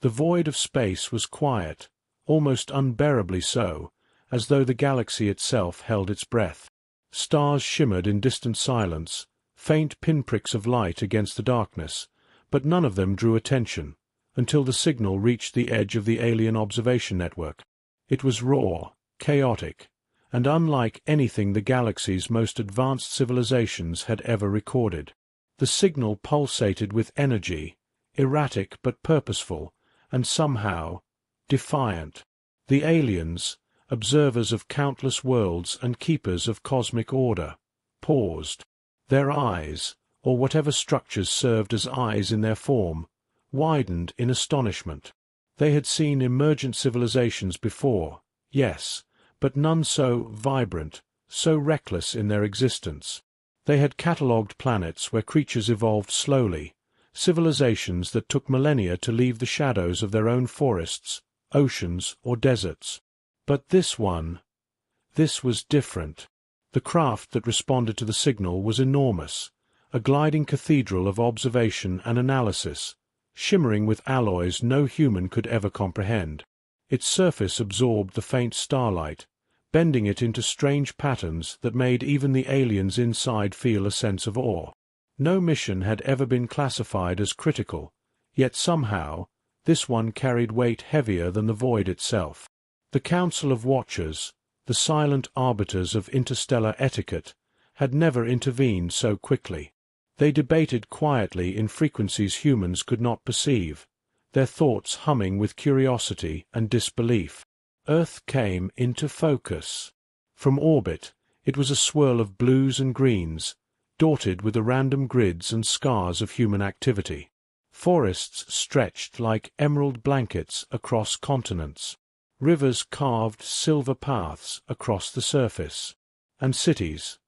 The void of space was quiet, almost unbearably so, as though the galaxy itself held its breath. Stars shimmered in distant silence, faint pinpricks of light against the darkness, but none of them drew attention, until the signal reached the edge of the alien observation network. It was raw, chaotic, and unlike anything the galaxy's most advanced civilizations had ever recorded. The signal pulsated with energy, erratic but purposeful, and somehow defiant. The aliens, observers of countless worlds and keepers of cosmic order, paused. Their eyes, or whatever structures served as eyes in their form, widened in astonishment. They had seen emergent civilizations before, yes, but none so vibrant, so reckless in their existence. They had catalogued planets where creatures evolved slowly, civilizations that took millennia to leave the shadows of their own forests, oceans, or deserts. But this was different. The craft that responded to the signal was enormous, a gliding cathedral of observation and analysis, shimmering with alloys no human could ever comprehend. Its surface absorbed the faint starlight, bending it into strange patterns that made even the aliens inside feel a sense of awe. No mission had ever been classified as critical, yet somehow this one carried weight heavier than the void itself. The Council of Watchers, the silent arbiters of interstellar etiquette, had never intervened so quickly. They debated quietly in frequencies humans could not perceive, their thoughts humming with curiosity and disbelief. Earth came into focus. From orbit, it was a swirl of blues and greens, dotted with the random grids and scars of human activity. Forests stretched like emerald blankets across continents. Rivers carved silver paths across the surface. And cities,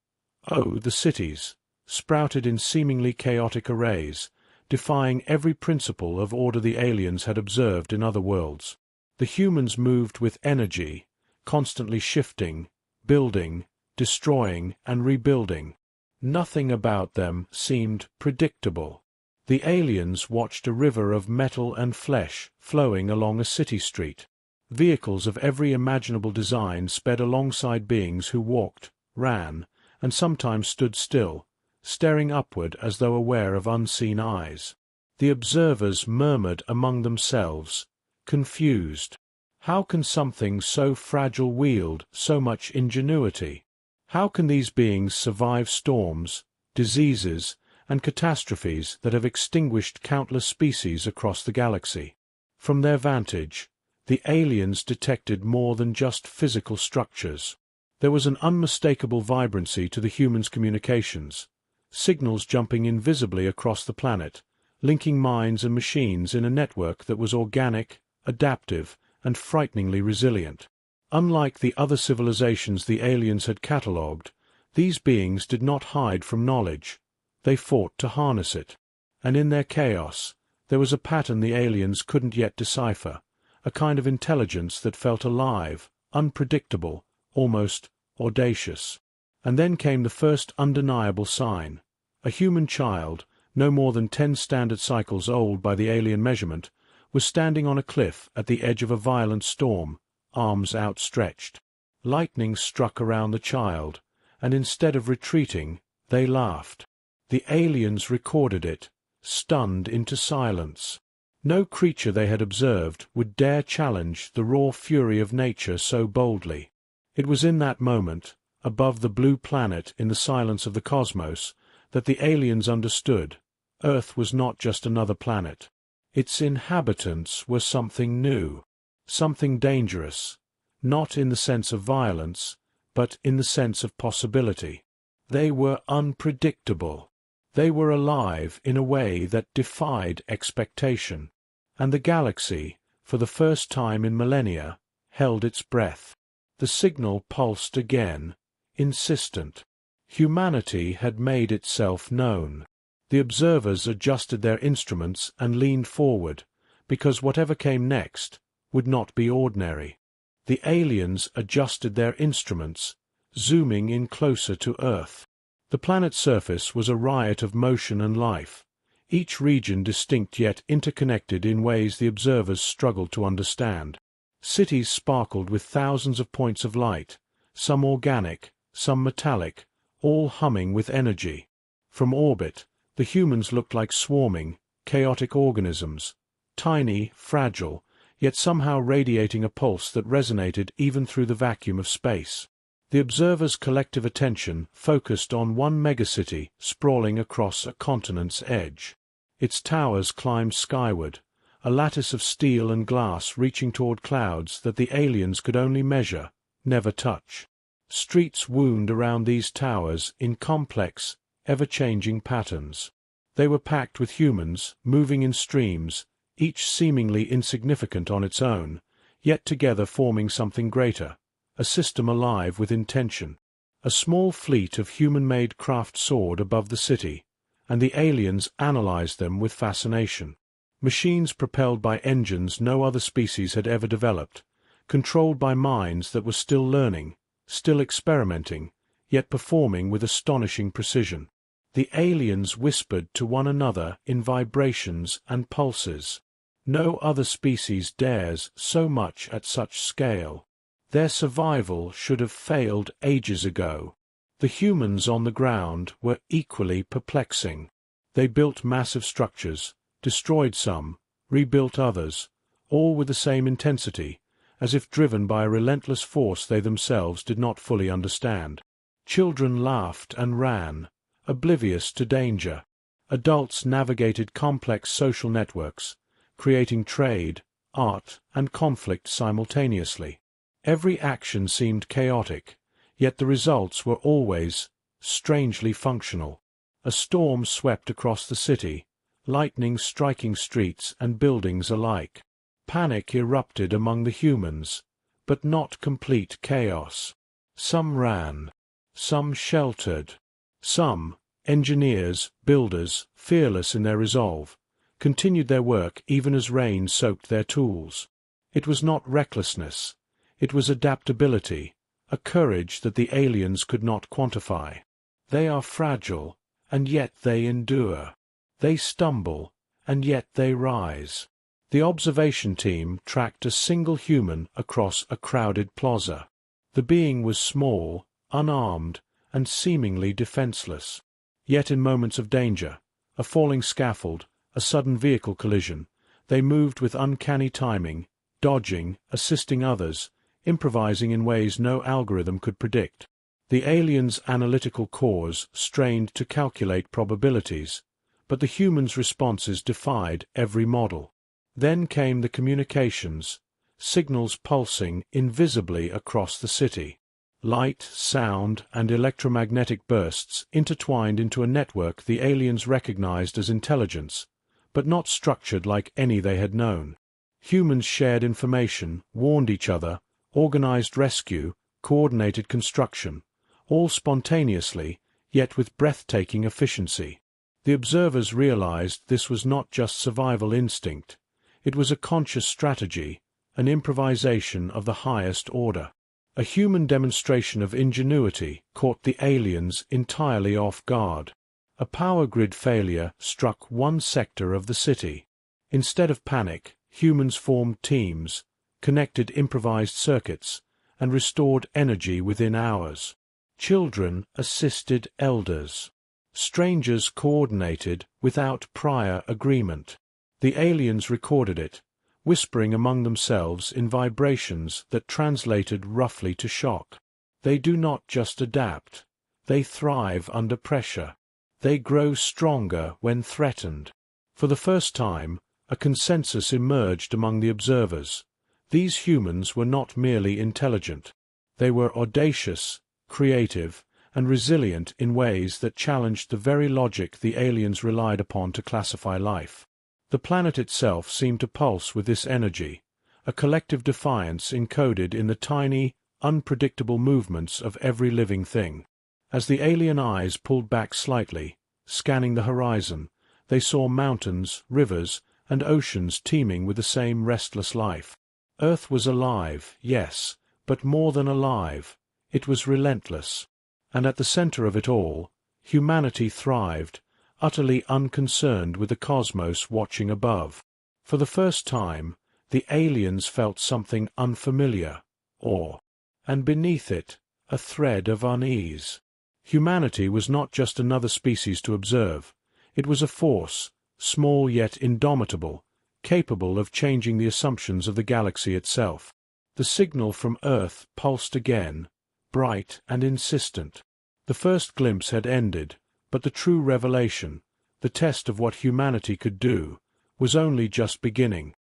oh, the cities, sprouted in seemingly chaotic arrays, defying every principle of order the aliens had observed in other worlds. The humans moved with energy, constantly shifting, building, destroying, and rebuilding. Nothing about them seemed predictable. The aliens watched a river of metal and flesh flowing along a city street. Vehicles of every imaginable design sped alongside beings who walked, ran, and sometimes stood still, staring upward as though aware of unseen eyes. The observers murmured among themselves, confused. How can something so fragile wield so much ingenuity? How can these beings survive storms, diseases, and catastrophes that have extinguished countless species across the galaxy? From their vantage, the aliens detected more than just physical structures. There was an unmistakable vibrancy to the humans' communications, signals jumping invisibly across the planet, linking minds and machines in a network that was organic, adaptive, and frighteningly resilient. Unlike the other civilizations the aliens had catalogued, these beings did not hide from knowledge. They fought to harness it. And in their chaos, there was a pattern the aliens couldn't yet decipher, a kind of intelligence that felt alive, unpredictable, almost audacious. And then came the first undeniable sign. A human child, no more than 10 standard cycles old by the alien measurement, was standing on a cliff at the edge of a violent storm, arms outstretched. Lightning struck around the child, and instead of retreating, they laughed. The aliens recorded it, stunned into silence. No creature they had observed would dare challenge the raw fury of nature so boldly. It was in that moment, above the blue planet in the silence of the cosmos, that the aliens understood. Earth was not just another planet. Its inhabitants were something new, something dangerous, not in the sense of violence, but in the sense of possibility. They were unpredictable. They were alive in a way that defied expectation. And the galaxy, for the first time in millennia, held its breath. The signal pulsed again, insistent. Humanity had made itself known. The observers adjusted their instruments and leaned forward, because whatever came next would not be ordinary. The aliens adjusted their instruments, zooming in closer to Earth. The planet's surface was a riot of motion and life, each region distinct yet interconnected in ways the observers struggled to understand. Cities sparkled with thousands of points of light, some organic, some metallic, all humming with energy. From orbit, the humans looked like swarming, chaotic organisms, tiny, fragile, yet somehow radiating a pulse that resonated even through the vacuum of space. The observers' collective attention focused on one megacity sprawling across a continent's edge. Its towers climbed skyward, a lattice of steel and glass reaching toward clouds that the aliens could only measure, never touch. Streets wound around these towers in complex, ever-changing patterns. They were packed with humans, moving in streams, each seemingly insignificant on its own, yet together forming something greater, a system alive with intention. A small fleet of human-made craft soared above the city, and the aliens analyzed them with fascination. Machines propelled by engines no other species had ever developed, controlled by minds that were still learning, still experimenting, yet performing with astonishing precision. The aliens whispered to one another in vibrations and pulses. No other species dares so much at such scale. Their survival should have failed ages ago. The humans on the ground were equally perplexing. They built massive structures, destroyed some, rebuilt others, all with the same intensity, as if driven by a relentless force they themselves did not fully understand. Children laughed and ran, oblivious to danger. Adults navigated complex social networks, creating trade, art, and conflict simultaneously. Every action seemed chaotic, yet the results were always strangely functional. A storm swept across the city, lightning striking streets and buildings alike. Panic erupted among the humans, but not complete chaos. Some ran, some sheltered, some, engineers, builders, fearless in their resolve, continued their work even as rain soaked their tools. It was not recklessness, it was adaptability, a courage that the aliens could not quantify. They are fragile, and yet they endure. They stumble, and yet they rise. The observation team tracked a single human across a crowded plaza. The being was small, unarmed, and seemingly defenseless. Yet in moments of danger, a falling scaffold, a sudden vehicle collision, they moved with uncanny timing, dodging, assisting others, improvising in ways no algorithm could predict. The aliens' analytical cores strained to calculate probabilities, but the humans' responses defied every model. Then came the communications, signals pulsing invisibly across the city. Light, sound, and electromagnetic bursts intertwined into a network the aliens recognized as intelligence, but not structured like any they had known. Humans shared information, warned each other, organized rescue, coordinated construction, all spontaneously, yet with breathtaking efficiency. The observers realized this was not just survival instinct. It was a conscious strategy, an improvisation of the highest order. A human demonstration of ingenuity caught the aliens entirely off guard. A power grid failure struck one sector of the city. Instead of panic, humans formed teams, connected improvised circuits, and restored energy within hours. Children assisted elders. Strangers coordinated without prior agreement. The aliens recorded it, whispering among themselves in vibrations that translated roughly to shock. They do not just adapt. They thrive under pressure. They grow stronger when threatened. For the first time, a consensus emerged among the observers. These humans were not merely intelligent. They were audacious, creative, and resilient in ways that challenged the very logic the aliens relied upon to classify life. The planet itself seemed to pulse with this energy, a collective defiance encoded in the tiny, unpredictable movements of every living thing. As the alien eyes pulled back slightly, scanning the horizon, they saw mountains, rivers, and oceans teeming with the same restless life. Earth was alive, yes, but more than alive. It was relentless. And at the center of it all, humanity thrived, utterly unconcerned with the cosmos watching above. For the first time, the aliens felt something unfamiliar, awe, and beneath it, a thread of unease. Humanity was not just another species to observe. It was a force, small yet indomitable, capable of changing the assumptions of the galaxy itself. The signal from Earth pulsed again, bright and insistent. The first glimpse had ended, but the true revelation, the test of what humanity could do, was only just beginning.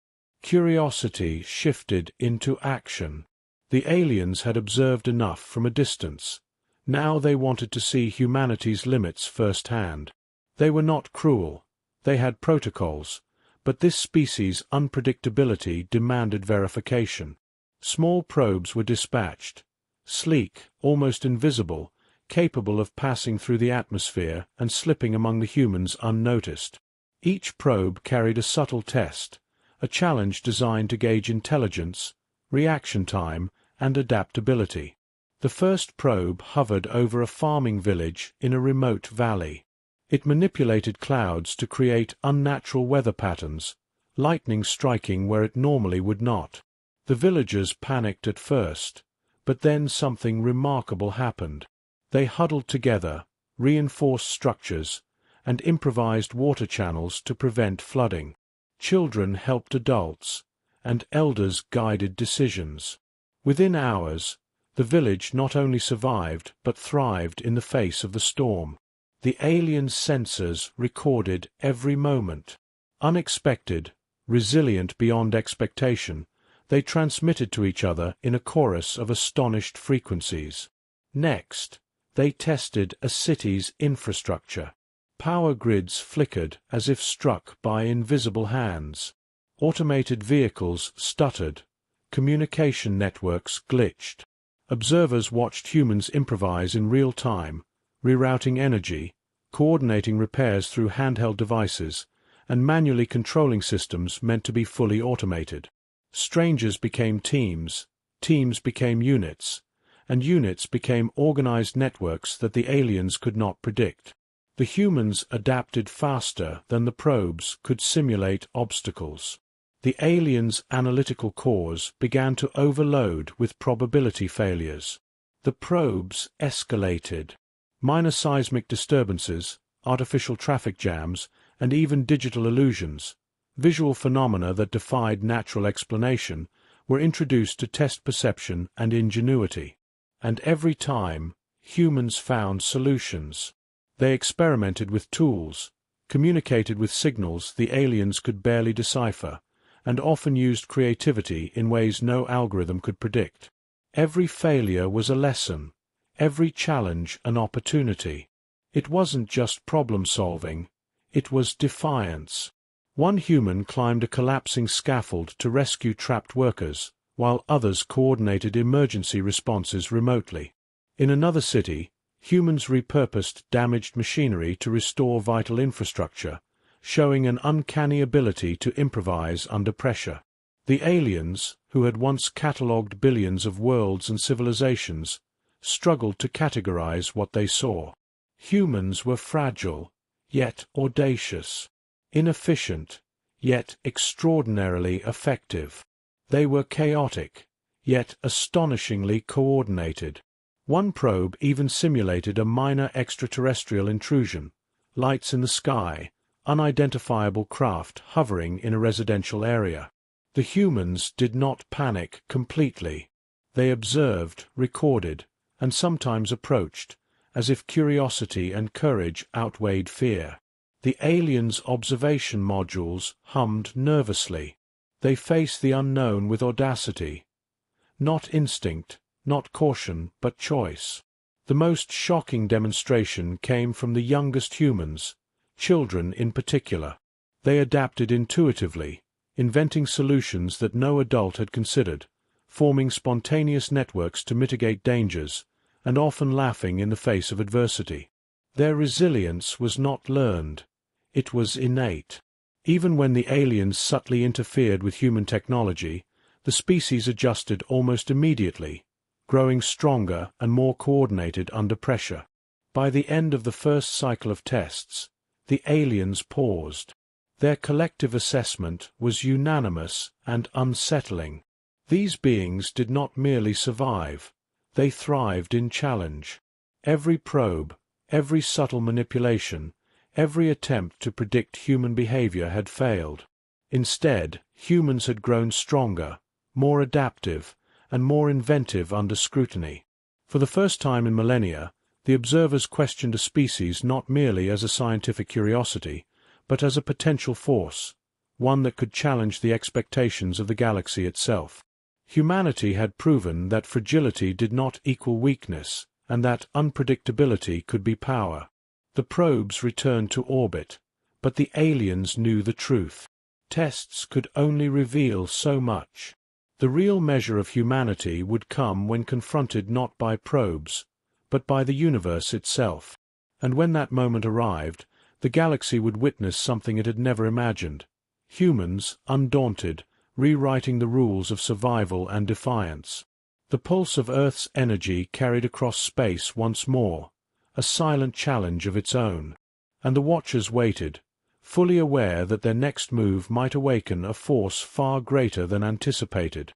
Curiosity shifted into action. The aliens had observed enough from a distance. Now they wanted to see humanity's limits firsthand. They were not cruel. They had protocols, but this species' unpredictability demanded verification. Small probes were dispatched, sleek, almost invisible, capable of passing through the atmosphere and slipping among the humans unnoticed. Each probe carried a subtle test, a challenge designed to gauge intelligence, reaction time, and adaptability. The first probe hovered over a farming village in a remote valley. It manipulated clouds to create unnatural weather patterns, lightning striking where it normally would not. The villagers panicked at first, but then something remarkable happened. They huddled together, reinforced structures, and improvised water channels to prevent flooding. Children helped adults, and elders guided decisions. Within hours, the village not only survived but thrived in the face of the storm. The alien sensors recorded every moment. Unexpected, resilient beyond expectation, they transmitted to each other in a chorus of astonished frequencies. Next, they tested a city's infrastructure. Power grids flickered as if struck by invisible hands. Automated vehicles stuttered. Communication networks glitched. Observers watched humans improvise in real time, rerouting energy, coordinating repairs through handheld devices, and manually controlling systems meant to be fully automated. Strangers became teams, teams became units, and units became organized networks that the aliens could not predict. The humans adapted faster than the probes could simulate obstacles. The aliens' analytical cores began to overload with probability failures. The probes escalated. Minor seismic disturbances, artificial traffic jams, and even digital illusions, visual phenomena that defied natural explanation, were introduced to test perception and ingenuity. And every time, humans found solutions. They experimented with tools, communicated with signals the aliens could barely decipher, and often used creativity in ways no algorithm could predict. Every failure was a lesson, every challenge an opportunity. It wasn't just problem-solving, it was defiance. One human climbed a collapsing scaffold to rescue trapped workers, while others coordinated emergency responses remotely. In another city, humans repurposed damaged machinery to restore vital infrastructure, showing an uncanny ability to improvise under pressure. The aliens, who had once catalogued billions of worlds and civilizations, struggled to categorize what they saw. Humans were fragile, yet audacious, inefficient, yet extraordinarily effective. They were chaotic, yet astonishingly coordinated. One probe even simulated a minor extraterrestrial intrusion, lights in the sky, unidentifiable craft hovering in a residential area. The humans did not panic completely. They observed, recorded, and sometimes approached, as if curiosity and courage outweighed fear. The aliens' observation modules hummed nervously. They faced the unknown with audacity. Not instinct, not caution, but choice. The most shocking demonstration came from the youngest humans, children in particular. They adapted intuitively, inventing solutions that no adult had considered, forming spontaneous networks to mitigate dangers, and often laughing in the face of adversity. Their resilience was not learned, it was innate. Even when the aliens subtly interfered with human technology, the species adjusted almost immediately, growing stronger and more coordinated under pressure. By the end of the first cycle of tests, the aliens paused. Their collective assessment was unanimous and unsettling. These beings did not merely survive, they thrived in challenge. Every probe, every subtle manipulation, every attempt to predict human behavior had failed. Instead, humans had grown stronger, more adaptive, and more inventive under scrutiny. For the first time in millennia, the observers questioned a species not merely as a scientific curiosity, but as a potential force, one that could challenge the expectations of the galaxy itself. Humanity had proven that fragility did not equal weakness, and that unpredictability could be power. The probes returned to orbit, but the aliens knew the truth. Tests could only reveal so much. The real measure of humanity would come when confronted not by probes, but by the universe itself. And when that moment arrived, the galaxy would witness something it had never imagined. Humans, undaunted, rewriting the rules of survival and defiance. The pulse of Earth's energy carried across space once more, a silent challenge of its own. And the watchers waited, fully aware that their next move might awaken a force far greater than anticipated.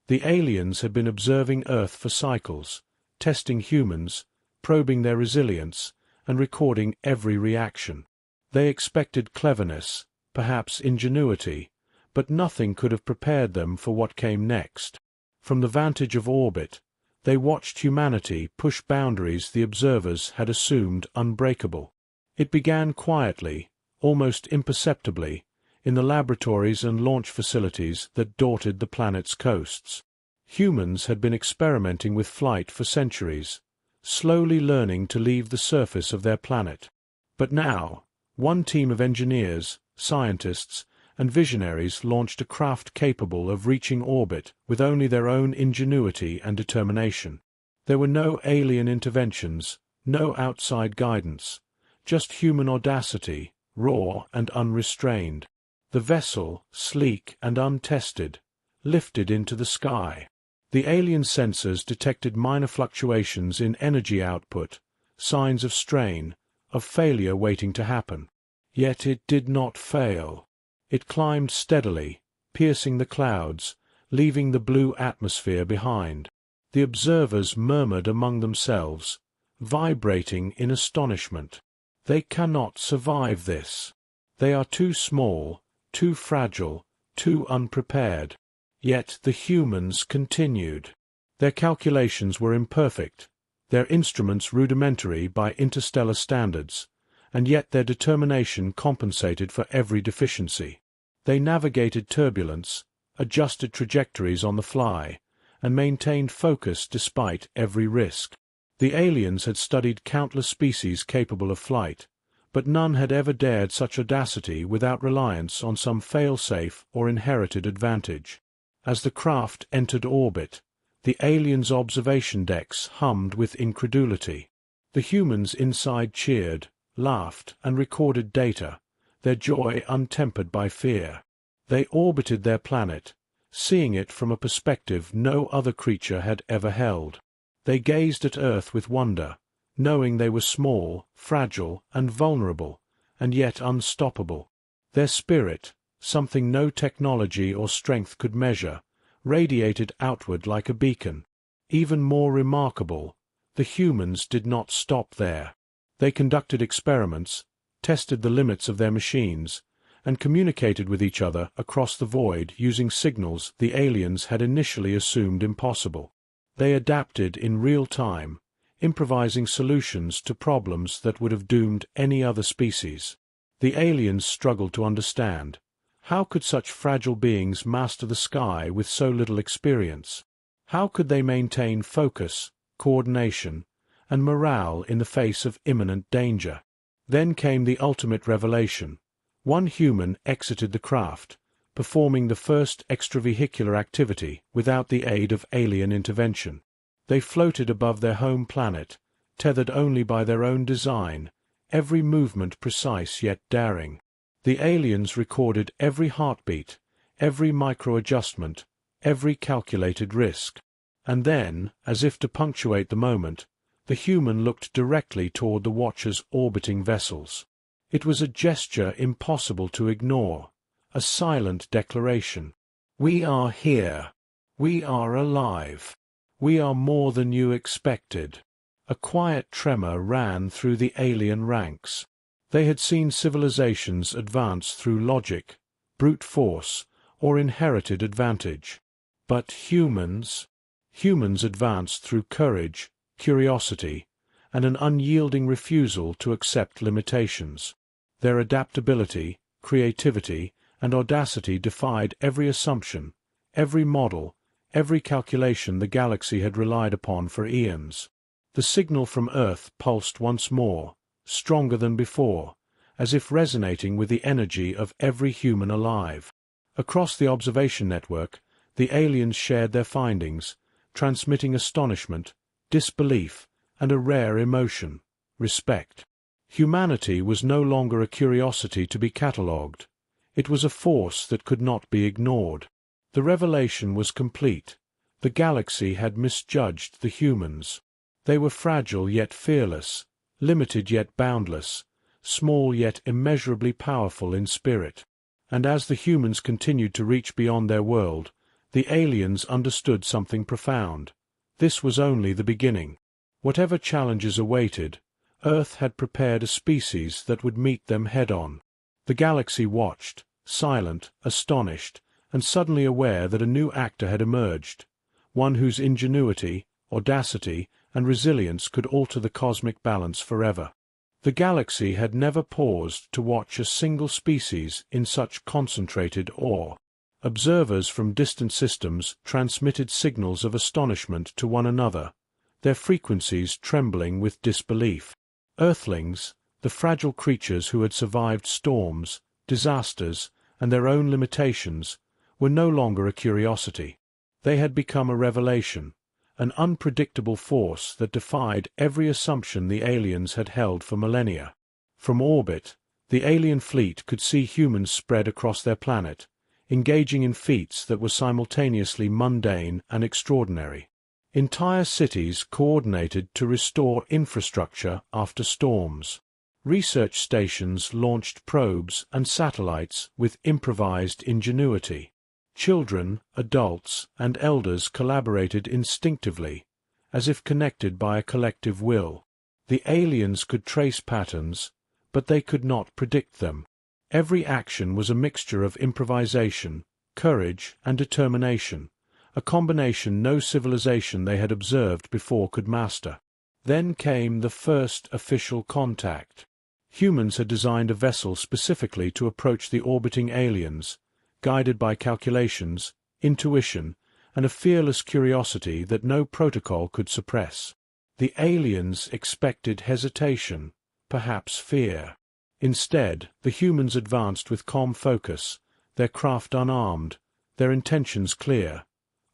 The aliens had been observing Earth for cycles, testing humans, probing their resilience, and recording every reaction. They expected cleverness, perhaps ingenuity, but nothing could have prepared them for what came next. From the vantage of orbit, they watched humanity push boundaries the observers had assumed unbreakable. It began quietly, almost imperceptibly, in the laboratories and launch facilities that dotted the planet's coasts. Humans had been experimenting with flight for centuries, slowly learning to leave the surface of their planet. But now, one team of engineers, scientists, and visionaries launched a craft capable of reaching orbit with only their own ingenuity and determination. There were no alien interventions, no outside guidance, just human audacity, raw and unrestrained. The vessel, sleek and untested, lifted into the sky. The alien sensors detected minor fluctuations in energy output, signs of strain, of failure waiting to happen. Yet it did not fail. It climbed steadily, piercing the clouds, leaving the blue atmosphere behind. The observers murmured among themselves, vibrating in astonishment. They cannot survive this. They are too small, too fragile, too unprepared. Yet the humans continued. Their calculations were imperfect, their instruments rudimentary by interstellar standards, and yet their determination compensated for every deficiency. They navigated turbulence, adjusted trajectories on the fly, and maintained focus despite every risk. The aliens had studied countless species capable of flight, but none had ever dared such audacity without reliance on some fail-safe or inherited advantage. As the craft entered orbit, the aliens' observation decks hummed with incredulity. The humans inside cheered, laughed, and recorded data, their joy untempered by fear. They orbited their planet, seeing it from a perspective no other creature had ever held. They gazed at Earth with wonder, knowing they were small, fragile, and vulnerable, and yet unstoppable. Their spirit, something no technology or strength could measure, radiated outward like a beacon. Even more remarkable, the humans did not stop there. They conducted experiments, tested the limits of their machines, and communicated with each other across the void using signals the aliens had initially assumed impossible. They adapted in real time, improvising solutions to problems that would have doomed any other species. The aliens struggled to understand. How could such fragile beings master the sky with so little experience? How could they maintain focus, coordination, and morale in the face of imminent danger? Then came the ultimate revelation. One human exited the craft, performing the first extravehicular activity without the aid of alien intervention. They floated above their home planet, tethered only by their own design, every movement precise yet daring. The aliens recorded every heartbeat, every micro-adjustment, every calculated risk. And then, as if to punctuate the moment, the human looked directly toward the watchers' orbiting vessels. It was a gesture impossible to ignore, a silent declaration. "We are here. We are alive. We are more than you expected." A quiet tremor ran through the alien ranks. They had seen civilizations advance through logic, brute force, or inherited advantage. But humans advanced through courage, curiosity, and an unyielding refusal to accept limitations. Their adaptability, creativity, and audacity defied every assumption, every model, every calculation the galaxy had relied upon for eons. The signal from Earth pulsed once more, stronger than before, as if resonating with the energy of every human alive. Across the observation network, the aliens shared their findings, transmitting astonishment, disbelief, and a rare emotion, respect. Humanity was no longer a curiosity to be catalogued. It was a force that could not be ignored. The revelation was complete. The galaxy had misjudged the humans. They were fragile yet fearless, limited yet boundless, small yet immeasurably powerful in spirit. And as the humans continued to reach beyond their world, the aliens understood something profound. This was only the beginning. Whatever challenges awaited, Earth had prepared a species that would meet them head-on. The galaxy watched, silent, astonished, and suddenly aware that a new actor had emerged, one whose ingenuity, audacity, and resilience could alter the cosmic balance forever. The galaxy had never paused to watch a single species in such concentrated awe. Observers from distant systems transmitted signals of astonishment to one another, their frequencies trembling with disbelief. Earthlings, the fragile creatures who had survived storms, disasters, and their own limitations, were no longer a curiosity. They had become a revelation, an unpredictable force that defied every assumption the aliens had held for millennia. From orbit, the alien fleet could see humans spread across their planet, engaging in feats that were simultaneously mundane and extraordinary. Entire cities coordinated to restore infrastructure after storms. Research stations launched probes and satellites with improvised ingenuity. Children, adults, and elders collaborated instinctively, as if connected by a collective will. The aliens could trace patterns, but they could not predict them. Every action was a mixture of improvisation, courage, and determination, a combination no civilization they had observed before could master. Then came the first official contact. Humans had designed a vessel specifically to approach the orbiting aliens, guided by calculations, intuition, and a fearless curiosity that no protocol could suppress. The aliens expected hesitation, perhaps fear. Instead, the humans advanced with calm focus, their craft unarmed, their intentions clear.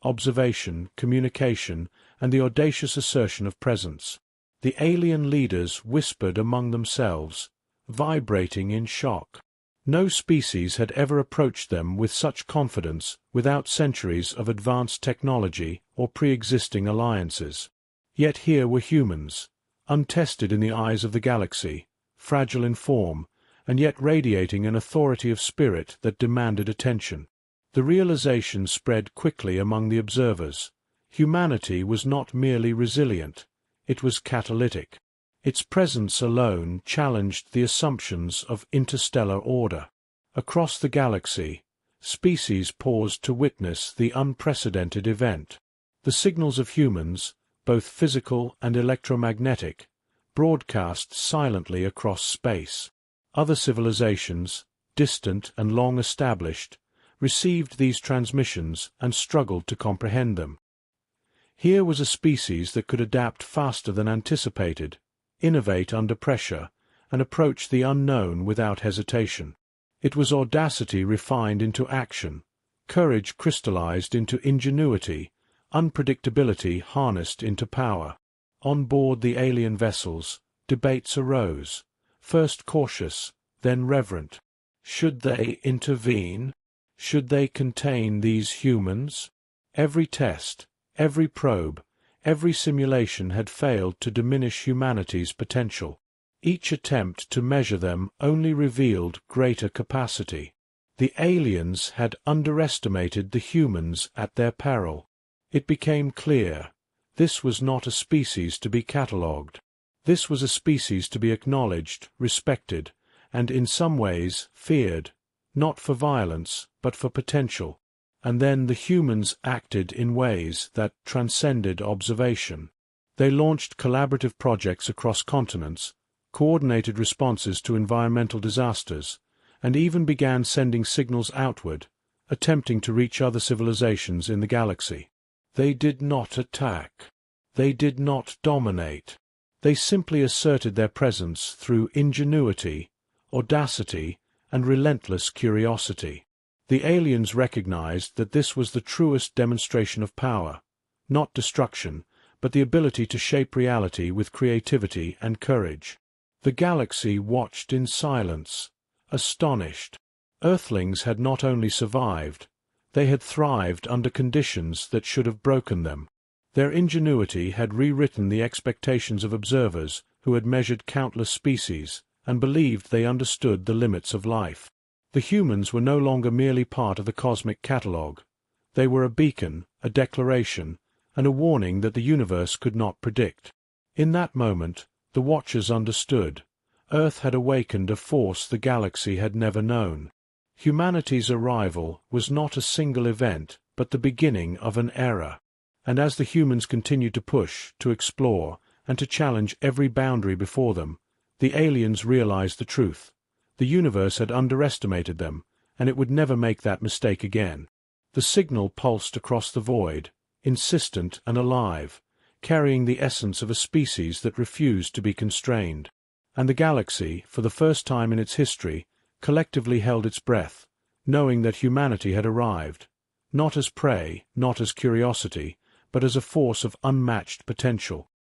Observation, communication, and the audacious assertion of presence. The alien leaders whispered among themselves, vibrating in shock. No species had ever approached them with such confidence without centuries of advanced technology or pre-existing alliances. Yet here were humans, untested in the eyes of the galaxy, fragile in form, and yet radiating an authority of spirit that demanded attention. The realization spread quickly among the observers. Humanity was not merely resilient, it was catalytic. Its presence alone challenged the assumptions of interstellar order. Across the galaxy, species paused to witness the unprecedented event. The signals of humans, both physical and electromagnetic, broadcast silently across space. Other civilizations, distant and long established, received these transmissions and struggled to comprehend them. Here was a species that could adapt faster than anticipated, innovate under pressure, and approach the unknown without hesitation. It was audacity refined into action, courage crystallized into ingenuity, unpredictability harnessed into power. On board the alien vessels, debates arose, first cautious, then reverent. Should they intervene? Should they contain these humans? Every test, every probe, every simulation had failed to diminish humanity's potential. Each attempt to measure them only revealed greater capacity. The aliens had underestimated the humans at their peril. It became clear, this was not a species to be catalogued. This was a species to be acknowledged, respected, and in some ways feared, not for violence, but for potential. And then the humans acted in ways that transcended observation. They launched collaborative projects across continents, coordinated responses to environmental disasters, and even began sending signals outward, attempting to reach other civilizations in the galaxy. They did not attack. They did not dominate. They simply asserted their presence through ingenuity, audacity, and relentless curiosity. The aliens recognized that this was the truest demonstration of power, not destruction, but the ability to shape reality with creativity and courage. The galaxy watched in silence, astonished. Earthlings had not only survived, they had thrived under conditions that should have broken them. Their ingenuity had rewritten the expectations of observers who had measured countless species and believed they understood the limits of life. The humans were no longer merely part of the cosmic catalogue. They were a beacon, a declaration, and a warning that the universe could not predict. In that moment, the Watchers understood. Earth had awakened a force the galaxy had never known. Humanity's arrival was not a single event, but the beginning of an era. And as the humans continued to push, to explore, and to challenge every boundary before them, the aliens realized the truth. The universe had underestimated them, and it would never make that mistake again. The signal pulsed across the void, insistent and alive, carrying the essence of a species that refused to be constrained. And the galaxy, for the first time in its history, collectively held its breath, knowing that humanity had arrived, not as prey, not as curiosity, but as a force of unmatched potential.